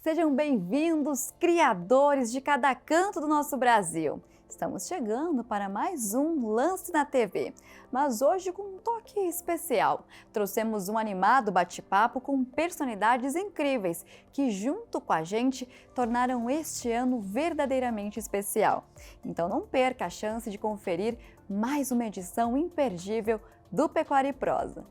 Sejam bem-vindos, criadores de cada canto do nosso Brasil. Estamos chegando para mais um Lance na TV, mas hoje com um toque especial. Trouxemos um animado bate-papo com personalidades incríveis que, junto com a gente, tornaram este ano verdadeiramente especial. Então não perca a chance de conferir mais uma edição imperdível do Pecuária e Prosa.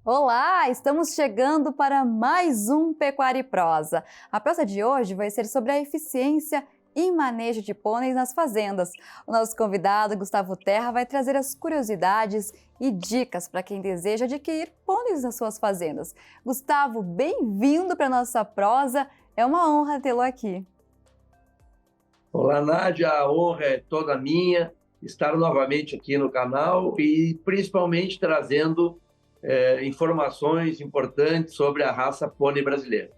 Olá, estamos chegando para mais um Pecuária e Prosa. A prosa de hoje vai ser sobre a eficiência e manejo de pôneis nas fazendas. O nosso convidado, Gustavo Terra, vai trazer as curiosidades e dicas para quem deseja adquirir pôneis nas suas fazendas. Gustavo, bem-vindo para a nossa prosa. É uma honra tê-lo aqui. Olá, Nádia, a honra é toda minha estar novamente aqui no canal e principalmente trazendo informações importantes sobre a raça pônei brasileira.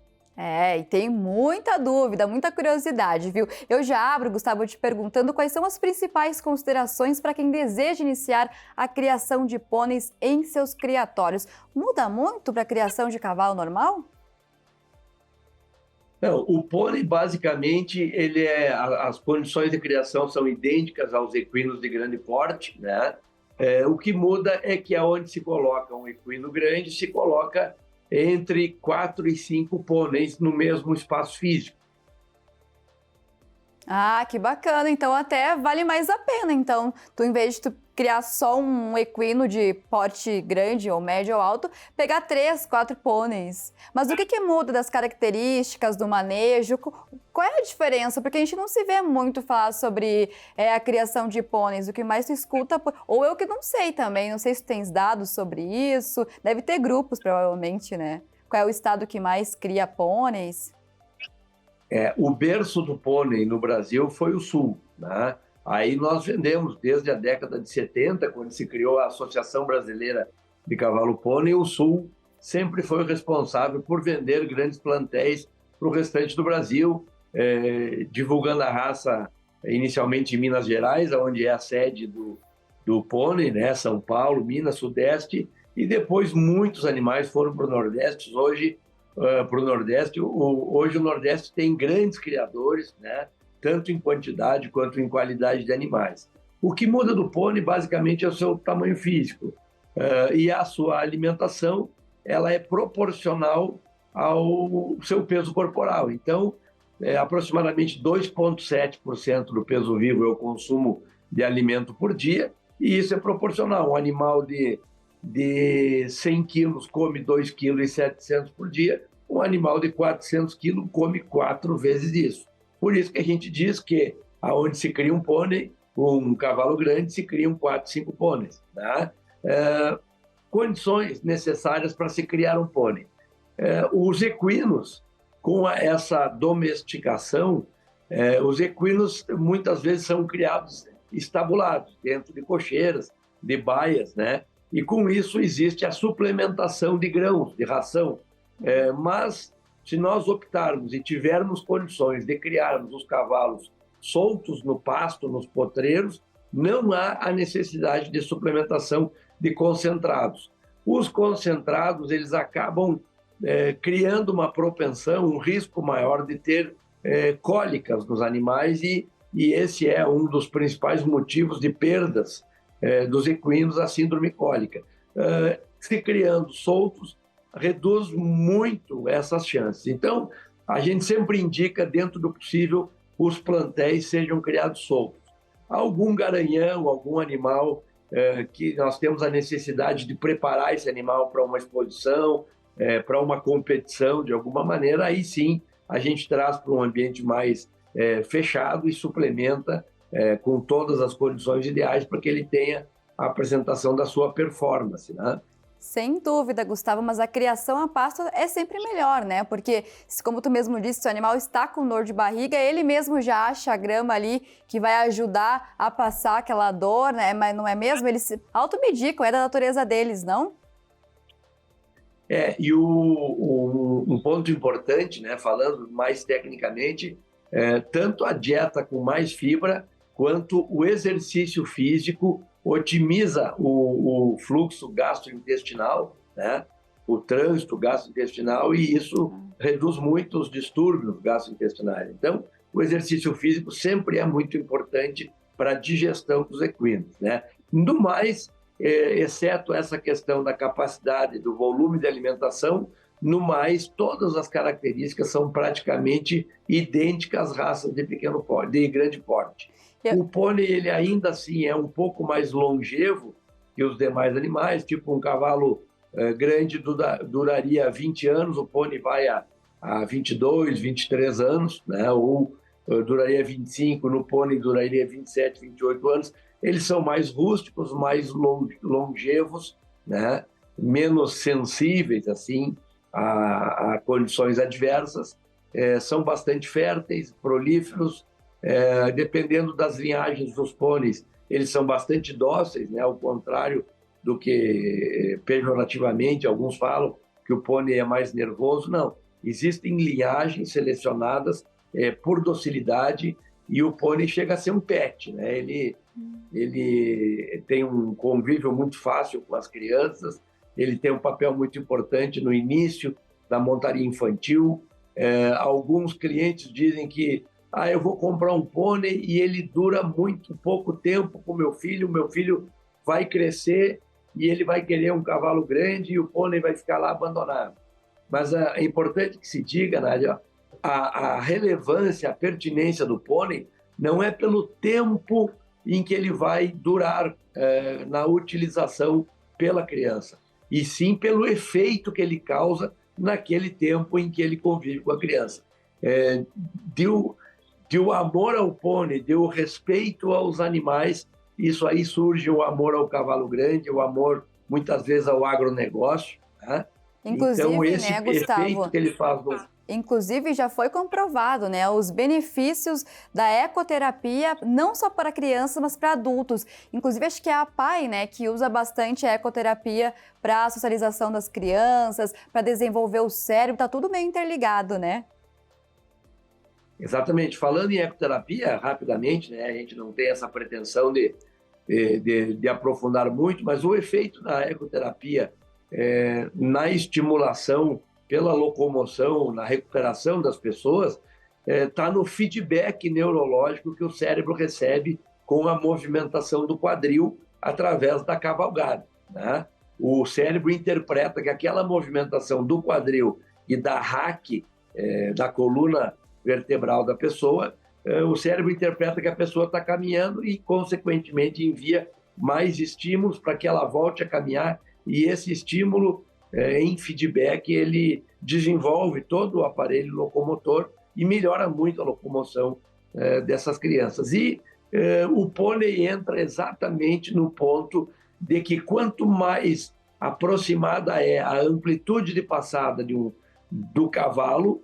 E tem muita dúvida, muita curiosidade, viu? Eu já abro, Gustavo, te perguntando quais são as principais considerações para quem deseja iniciar a criação de pôneis em seus criatórios. Muda muito para a criação de cavalo normal? Não, o pônei, basicamente, as condições de criação são idênticas aos equinos de grande porte, né? O que muda é que aonde se coloca um equino grande, se coloca entre 4 e 5 pôneis no mesmo espaço físico. Ah, que bacana! Então até vale mais a pena. Então, em vez de tu criar só um equino de porte grande ou médio ou alto, pegar 3, 4 pôneis. Mas o que muda das características do manejo? Qual é a diferença? Porque a gente não se vê muito falar sobre a criação de pôneis. O que mais tu escuta, ou eu que não sei também, não sei se tu tens dados sobre isso. Deve ter grupos, provavelmente, né? Qual é o estado que mais cria pôneis? O berço do pônei no Brasil foi o Sul, né? Aí nós vendemos desde a década de 70, quando se criou a Associação Brasileira de Cavalo Pônei, o Sul sempre foi o responsável por vender grandes plantéis para o restante do Brasil, divulgando a raça inicialmente em Minas Gerais, onde é a sede do pônei, né? São Paulo, Minas, Sudeste, e depois muitos animais foram para o Nordeste. Hoje o Nordeste tem grandes criadores, né? Tanto em quantidade quanto em qualidade de animais. O que muda do pônei, basicamente, é o seu tamanho físico. E a sua alimentação, ela é proporcional ao seu peso corporal. Então, aproximadamente 2,7% do peso vivo é o consumo de alimento por dia, e isso é proporcional. Um animal de 100 quilos come 2,7 kg por dia, um animal de 400 quilos come 4 vezes isso. Por isso que a gente diz que aonde se cria um pônei, um cavalo grande, se criam 4, 5 pôneis. Tá? Condições necessárias para se criar um pônei. Os equinos, com essa domesticação, os equinos muitas vezes são criados estabulados, dentro de cocheiras, de baias, né? E com isso existe a suplementação de grãos, de ração. Mas se nós optarmos e tivermos condições de criarmos os cavalos soltos no pasto, nos potreiros, não há a necessidade de suplementação de concentrados. Os concentrados, eles acabam criando uma propensão, um risco maior de ter cólicas nos animais, e esse é um dos principais motivos de perdas dos equinos, a síndrome cólica. Se criando soltos, reduz muito essas chances. Então, a gente sempre indica, dentro do possível, os plantéis sejam criados soltos. Algum garanhão, algum animal que nós temos a necessidade de preparar esse animal para uma exposição, para uma competição, de alguma maneira, aí sim a gente traz para um ambiente mais fechado e suplementa com todas as condições ideais para que ele tenha a apresentação da sua performance, né? Sem dúvida, Gustavo, mas a criação a pasto é sempre melhor, né? Porque, como tu mesmo disse, se o animal está com dor de barriga, ele mesmo já acha a grama ali que vai ajudar a passar aquela dor, né? Mas não é mesmo? Eles se automedicam, é da natureza deles, não? E um ponto importante, né? Falando mais tecnicamente, tanto a dieta com mais fibra, quanto o exercício físico otimiza o fluxo gastrointestinal, né? O trânsito gastrointestinal, e isso reduz muito os distúrbios gastrointestinais. Então, o exercício físico sempre é muito importante para a digestão dos equinos, né? No mais, exceto essa questão da capacidade, do volume de alimentação, no mais, todas as características são praticamente idênticas às raças de pequeno porte, de grande porte. O pônei, ele ainda assim é um pouco mais longevo que os demais animais, tipo um cavalo grande duraria 20 anos, o pônei vai a 22, 23 anos, né? Ou duraria 25, no pônei duraria 27, 28 anos. Eles são mais rústicos, mais longevos, né? Menos sensíveis assim a condições adversas, são bastante férteis, prolíferos, dependendo das linhagens dos pôneis, eles são bastante dóceis, né? Ao contrário do que pejorativamente alguns falam que o pônei é mais nervoso. Não, existem linhagens selecionadas por docilidade, e o pônei chega a ser um pet, né? Ele tem um convívio muito fácil com as crianças, ele tem um papel muito importante no início da montaria infantil. Alguns clientes dizem que eu vou comprar um pônei e ele dura muito pouco tempo com o meu filho vai crescer e ele vai querer um cavalo grande e o pônei vai ficar lá abandonado. Mas é importante que se diga, Nádia, a relevância, a pertinência do pônei não é pelo tempo em que ele vai durar na utilização pela criança, e sim pelo efeito que ele causa naquele tempo em que ele convive com a criança. De o amor ao pônei, de o respeito aos animais, isso aí surge o amor ao cavalo grande, o amor, muitas vezes, ao agronegócio, né? Inclusive, então, esse né, Gustavo? efeito que ele faz... Inclusive, já foi comprovado, né, os benefícios da ecoterapia, não só para crianças, mas para adultos. Inclusive, acho que é a PAI, né, que usa bastante a ecoterapia para a socialização das crianças, para desenvolver o cérebro, está tudo meio interligado, né? Exatamente. Falando em ecoterapia, rapidamente, né, a gente não tem essa pretensão de aprofundar muito, mas o efeito da ecoterapia na estimulação pela locomoção, na recuperação das pessoas, está no feedback neurológico que o cérebro recebe com a movimentação do quadril através da cavalgada, né? O cérebro interpreta que aquela movimentação do quadril e da raque, da coluna vertebral da pessoa, o cérebro interpreta que a pessoa está caminhando e, consequentemente, envia mais estímulos para que ela volte a caminhar, e esse estímulo em feedback, ele desenvolve todo o aparelho locomotor e melhora muito a locomoção dessas crianças. E o pônei entra exatamente no ponto de que quanto mais aproximada é a amplitude de passada do cavalo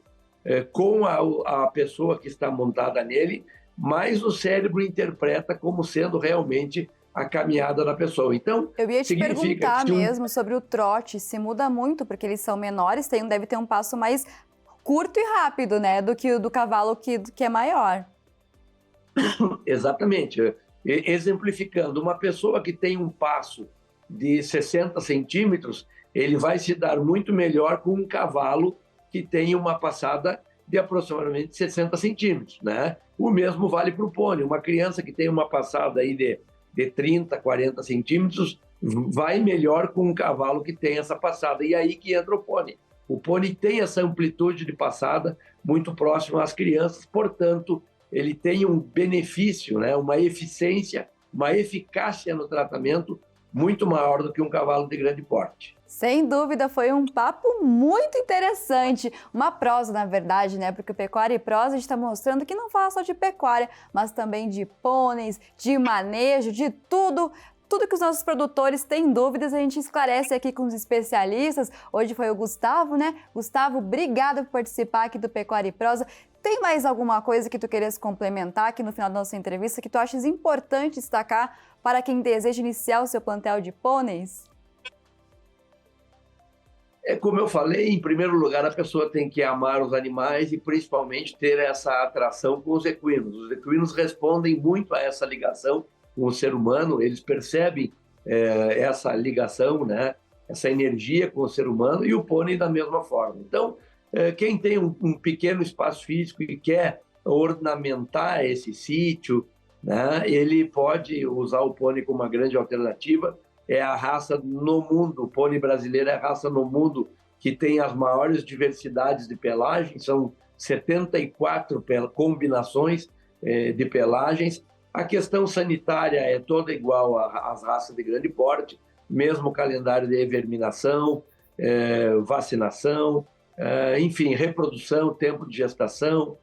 com a pessoa que está montada nele, mais o cérebro interpreta como sendo realmente a caminhada da pessoa. Então, eu ia te perguntar mesmo sobre o trote, se muda muito, porque eles são menores, deve ter um passo mais curto e rápido, né, do que o do cavalo que é maior. Exatamente. Exemplificando, uma pessoa que tem um passo de 60 centímetros, ele vai se dar muito melhor com um cavalo que tem uma passada de aproximadamente 60 centímetros, né? O mesmo vale para o pônei. Uma criança que tem uma passada aí de 30, 40 centímetros, vai melhor com um cavalo que tem essa passada. E aí que entra o pônei. O pônei tem essa amplitude de passada muito próxima às crianças, portanto, ele tem um benefício, né? Uma eficiência, uma eficácia no tratamento muito maior do que um cavalo de grande porte. Sem dúvida, foi um papo muito interessante, uma prosa, na verdade, né? Porque o Pecuária e Prosa a gente está mostrando que não fala só de pecuária, mas também de pôneis, de manejo, de tudo. Tudo que os nossos produtores têm dúvidas, a gente esclarece aqui com os especialistas. Hoje foi o Gustavo, né? Gustavo, obrigada por participar aqui do Pecuária e Prosa. Tem mais alguma coisa que tu queiras complementar aqui no final da nossa entrevista que tu achas importante destacar para quem deseja iniciar o seu plantel de pôneis? Como eu falei, em primeiro lugar, a pessoa tem que amar os animais e principalmente ter essa atração com os equinos. Os equinos respondem muito a essa ligação com o ser humano, eles percebem essa ligação, né? Essa energia com o ser humano, e o pônei da mesma forma. Então, quem tem um pequeno espaço físico e quer ornamentar esse sítio, né? Ele pode usar o pônei como uma grande alternativa. É a raça no mundo, o pônei brasileiro é a raça no mundo que tem as maiores diversidades de pelagem, são 74 combinações de pelagens. A questão sanitária é toda igual às raças de grande porte, mesmo calendário de everminação, vacinação, enfim, reprodução, tempo de gestação,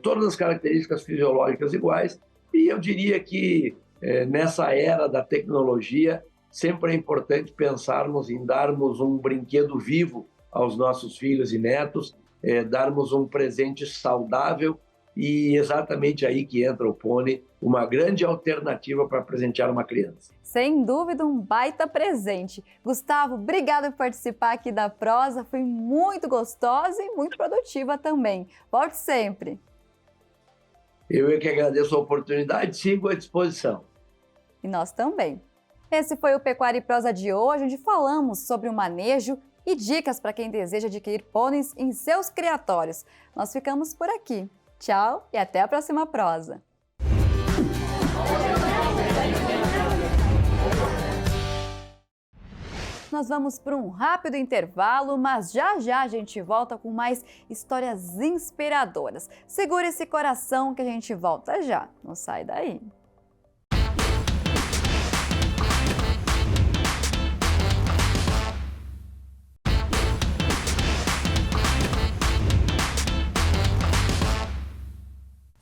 todas as características fisiológicas iguais. E eu diria que nessa era da tecnologia, sempre é importante pensarmos em darmos um brinquedo vivo aos nossos filhos e netos, darmos um presente saudável, e exatamente aí que entra o pônei, uma grande alternativa para presentear uma criança. Sem dúvida, um baita presente. Gustavo, obrigada por participar aqui da Prosa, foi muito gostosa e muito produtiva também. Volte sempre. Eu é que agradeço a oportunidade, sigo à disposição. E nós também. Esse foi o Pecuária e Prosa de hoje, onde falamos sobre o manejo e dicas para quem deseja adquirir pôneis em seus criatórios. Nós ficamos por aqui. Tchau e até a próxima prosa. Nós vamos para um rápido intervalo, mas já já a gente volta com mais histórias inspiradoras. Segura esse coração que a gente volta já. Não sai daí.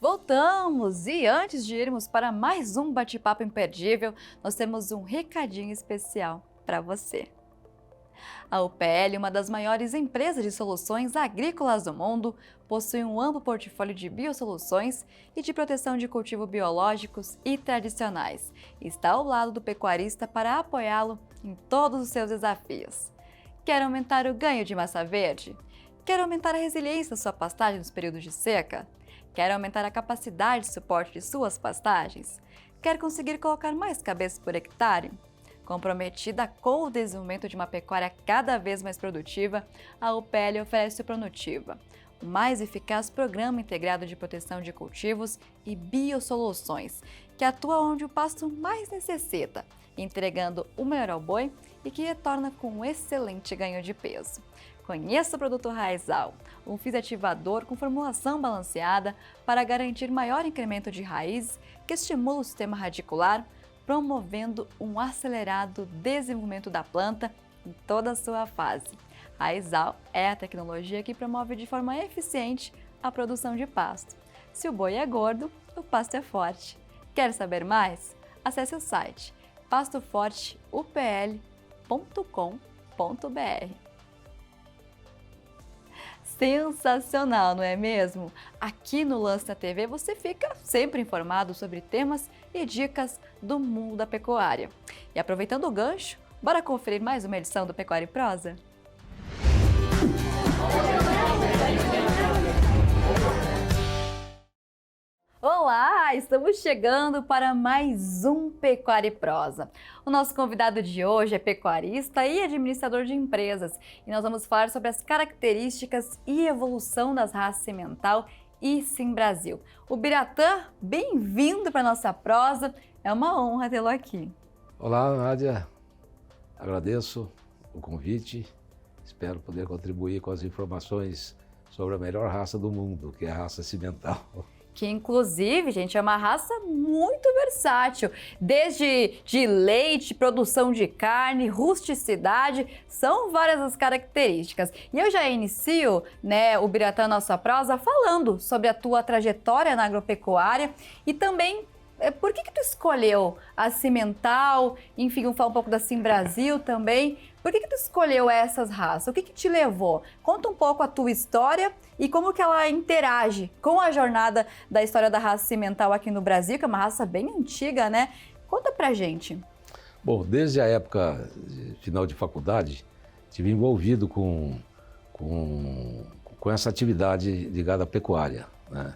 Voltamos! E antes de irmos para mais um bate-papo imperdível, nós temos um recadinho especial para você. A UPL, uma das maiores empresas de soluções agrícolas do mundo, possui um amplo portfólio de biosoluções e de proteção de cultivo biológicos e tradicionais. Está ao lado do pecuarista para apoiá-lo em todos os seus desafios. Quer aumentar o ganho de massa verde? Quer aumentar a resiliência da sua pastagem nos períodos de seca? Quer aumentar a capacidade de suporte de suas pastagens? Quer conseguir colocar mais cabeças por hectare? Comprometida com o desenvolvimento de uma pecuária cada vez mais produtiva, a UPL oferece o Pronutiva, o mais eficaz programa integrado de proteção de cultivos e biosoluções, que atua onde o pasto mais necessita, entregando o melhor ao boi e que retorna com um excelente ganho de peso. Conheça o produto Raizal, um fisioativador com formulação balanceada para garantir maior incremento de raízes que estimula o sistema radicular, promovendo um acelerado desenvolvimento da planta em toda a sua fase. Raizal é a tecnologia que promove de forma eficiente a produção de pasto. Se o boi é gordo, o pasto é forte. Quer saber mais? Acesse o site pastoforteupl.com.br. Sensacional, não é mesmo? Aqui no Lance da TV você fica sempre informado sobre temas e dicas do mundo da pecuária. E aproveitando o gancho, bora conferir mais uma edição do Pecuária e Prosa? Olá, estamos chegando para mais um Pecuária e Prosa. O nosso convidado de hoje é pecuarista e administrador de empresas e nós vamos falar sobre as características e evolução das raças Cimental e Sim Brasil. O Biratã, bem-vindo para a nossa prosa, é uma honra tê-lo aqui. Olá, Nádia, agradeço o convite, espero poder contribuir com as informações sobre a melhor raça do mundo, que é a raça Cimental. Que inclusive, gente, é uma raça muito versátil, desde de leite, produção de carne, rusticidade, são várias as características. E eu já inicio, o Biratã Nossa Prosa falando sobre a tua trajetória na agropecuária e também por que tu escolheu a Cimental, enfim, vamos falar um pouco da Sim Brasil também. Por que tu escolheu essas raças? O que te levou? Conta um pouco a tua história e como que ela interage com a jornada da história da raça Cimental aqui no Brasil, que é uma raça bem antiga, né? Conta pra gente. Bom, desde a época final de faculdade, estive envolvido com essa atividade ligada à pecuária, né?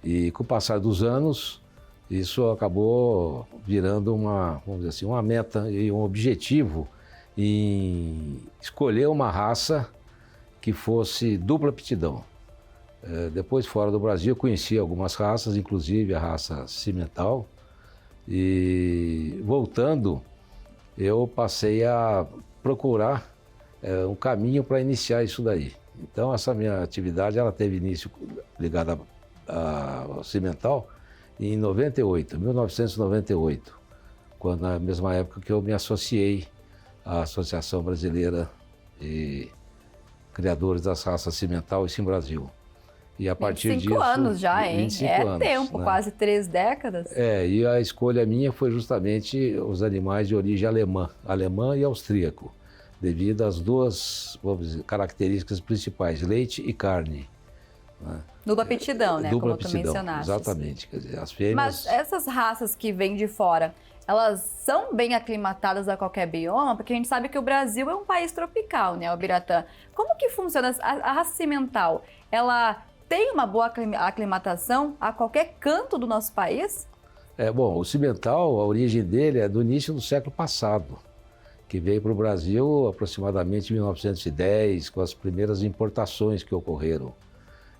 E com o passar dos anos, Isso acabou virando vamos dizer assim, uma meta e um objetivo em escolher uma raça que fosse dupla aptidão. Depois, fora do Brasil, eu conheci algumas raças, inclusive a raça cimental, e voltando, eu passei a procurar um caminho para iniciar isso daí. Então, essa minha atividade, ela teve início ligada ao cimental em 1998, quando, na mesma época que eu me associei à Associação Brasileira de Criadores das Raças Cimental e Sim Brasil. E a partir 25 disso, anos já, hein? 25 É anos, tempo, né? quase 3 décadas. E a escolha minha foi justamente os animais de origem alemã e austríaco, devido às duas, vamos dizer, características principais, leite e carne. Né? Dupla aptidão, né? Dupla Como tu aptidão, mencionaste. exatamente. Quer dizer, as fêmeas... Mas essas raças que vêm de fora, elas são bem aclimatadas a qualquer bioma? Porque a gente sabe que o Brasil é um país tropical, né, Albiratã? Como que funciona a raça cimental? Ela tem uma boa aclimatação a qualquer canto do nosso país? Bom, o cimental, a origem dele é do início do século passado, que veio para o Brasil aproximadamente em 1910, com as primeiras importações que ocorreram.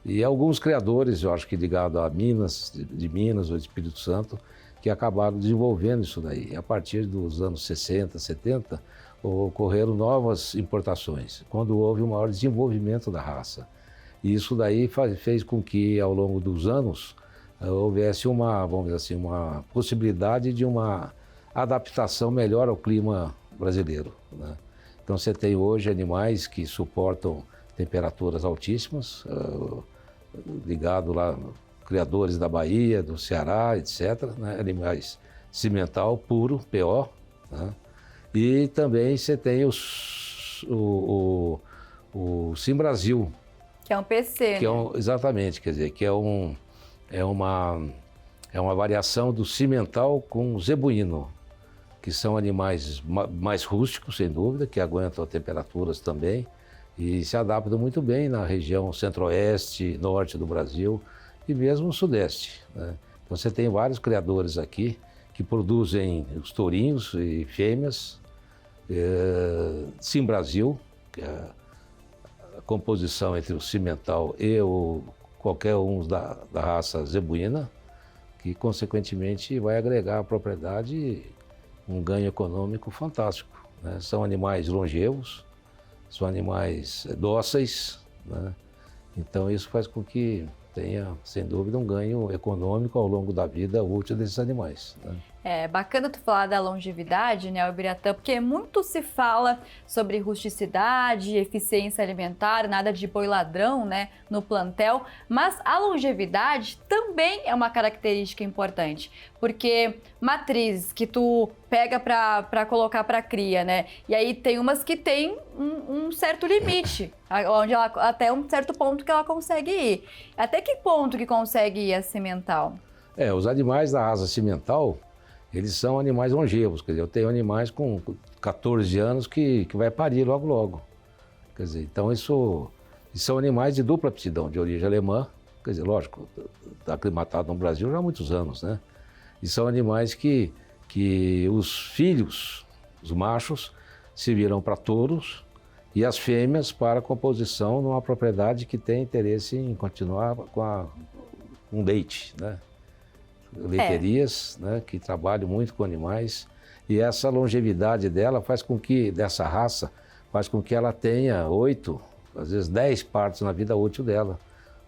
E alguns criadores, eu acho que ligados a Minas, de Minas ou de Espírito Santo, que acabaram desenvolvendo isso daí. E a partir dos anos 60, 70, ocorreram novas importações, quando houve um maior desenvolvimento da raça. E isso daí fez com que, ao longo dos anos, houvesse vamos dizer assim, uma possibilidade de uma adaptação melhor ao clima brasileiro, né? Então você tem hoje animais que suportam temperaturas altíssimas, ligado lá, criadores da Bahia, do Ceará, etc., né? Animais cimental puro, PO, né? E também você tem o Sim Brasil. Que é um PC, que né? Exatamente, quer dizer, que é uma variação do cimental com zebuíno, que são animais mais rústicos, sem dúvida, que aguentam temperaturas também e se adaptam muito bem na região centro-oeste, norte do Brasil e mesmo no sudeste, né? Então você tem vários criadores aqui que produzem os tourinhos e fêmeas, Sim Brasil, que é a composição entre o cimental e qualquer um da raça zebuína, que consequentemente vai agregar à propriedade um ganho econômico fantástico, né? São animais longevos, são animais dóceis, né? Então isso faz com que tenha, sem dúvida, um ganho econômico ao longo da vida útil desses animais, né? É bacana tu falar da longevidade, né, Albiratã, porque muito se fala sobre rusticidade, eficiência alimentar, nada de boi ladrão, né, no plantel, mas a longevidade também é uma característica importante, porque matrizes que tu pega para colocar para cria, né, e aí tem umas que tem um certo limite, onde ela, até um certo ponto que ela consegue ir. Até que ponto que consegue ir a cimental? Os animais da raça cimental, eles são animais longevos, quer dizer, eu tenho animais com 14 anos que vai parir logo logo. Quer dizer, então são animais de dupla aptidão, de origem alemã, quer dizer, lógico, está aclimatado no Brasil já há muitos anos, né? E são animais que os filhos, os machos, se viram para touros e as fêmeas para composição numa propriedade que tem interesse em continuar com leite, né? Leiterias, né, que trabalham muito com animais, e essa longevidade dela dessa raça, faz com que ela tenha 8, às vezes 10 partos na vida útil dela.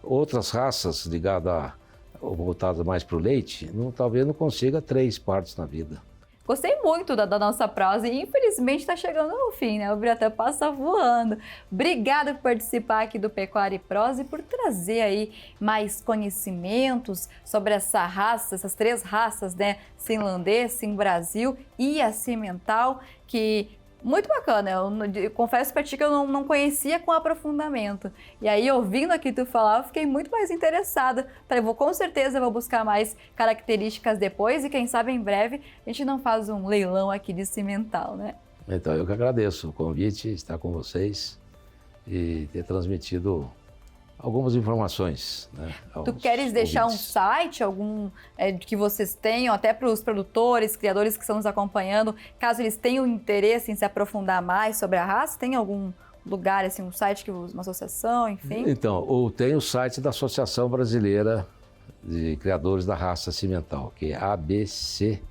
Outras raças ligadas ou voltadas mais para o leite, talvez não consiga 3 partos na vida. Gostei muito da nossa prosa e infelizmente está chegando ao fim, né? O Albiratã passa voando. Obrigada por participar aqui do Pecuária e Prosa e por trazer aí mais conhecimentos sobre essa raça, essas 3 raças, né? Finlandês, Sim Brasil e a cimental, que muito bacana. Eu confesso para ti que eu não conhecia com aprofundamento. E aí, ouvindo aqui tu falar, eu fiquei muito mais interessada. Falei, com certeza vou buscar mais características depois e quem sabe em breve a gente não faz um leilão aqui de cimental, né? Então, eu que agradeço o convite, estar com vocês e ter transmitido algumas informações, né, Tu queres deixar um site, algum que vocês tenham, até para os produtores, criadores que estão nos acompanhando, caso eles tenham interesse em se aprofundar mais sobre a raça? Tem algum lugar, assim, um site, uma associação, enfim? Então, tem o site da Associação Brasileira de Criadores da Raça Cimental, que é ABC,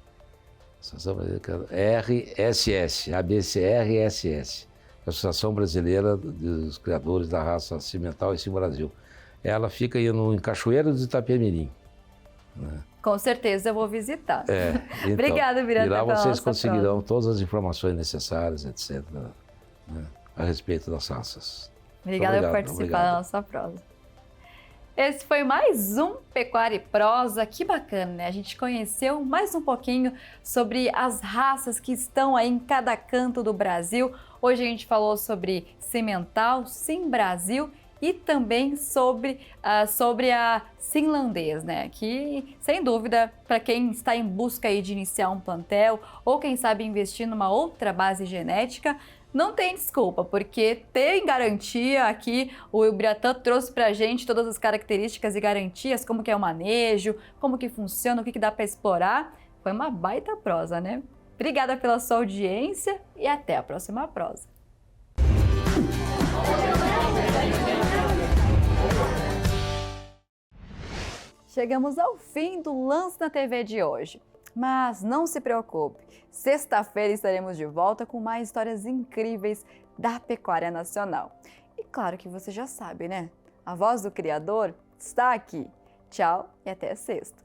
RSS, ABCRSS, Associação Brasileira dos Criadores da Raça Cimental, esse Brasil. Ela fica aí em Cachoeiro de Itapemirim. Né? Com certeza eu vou visitar. Então, Obrigada, Biratan, e lá pela vocês nossa conseguirão prosa. todas as informações necessárias, etc., né, a respeito das raças. Obrigada por participar da nossa prosa. Esse foi mais um Pecuária e Prosa. Que bacana, né? A gente conheceu mais um pouquinho sobre as raças que estão aí em cada canto do Brasil. Hoje a gente falou sobre Cimental, Sim Brasil e também sobre a Simlandês, né? Que, sem dúvida, para quem está em busca aí de iniciar um plantel ou quem sabe investir numa outra base genética, não tem desculpa, porque tem garantia aqui, o Biratan trouxe pra gente todas as características e garantias, como que é o manejo, como que funciona, o que dá para explorar. Foi uma baita prosa, né? Obrigada pela sua audiência e até a próxima prosa. Chegamos ao fim do Lance na TV de hoje. Mas não se preocupe, sexta-feira estaremos de volta com mais histórias incríveis da pecuária nacional. E claro que você já sabe, né? A voz do criador está aqui. Tchau e até sexta.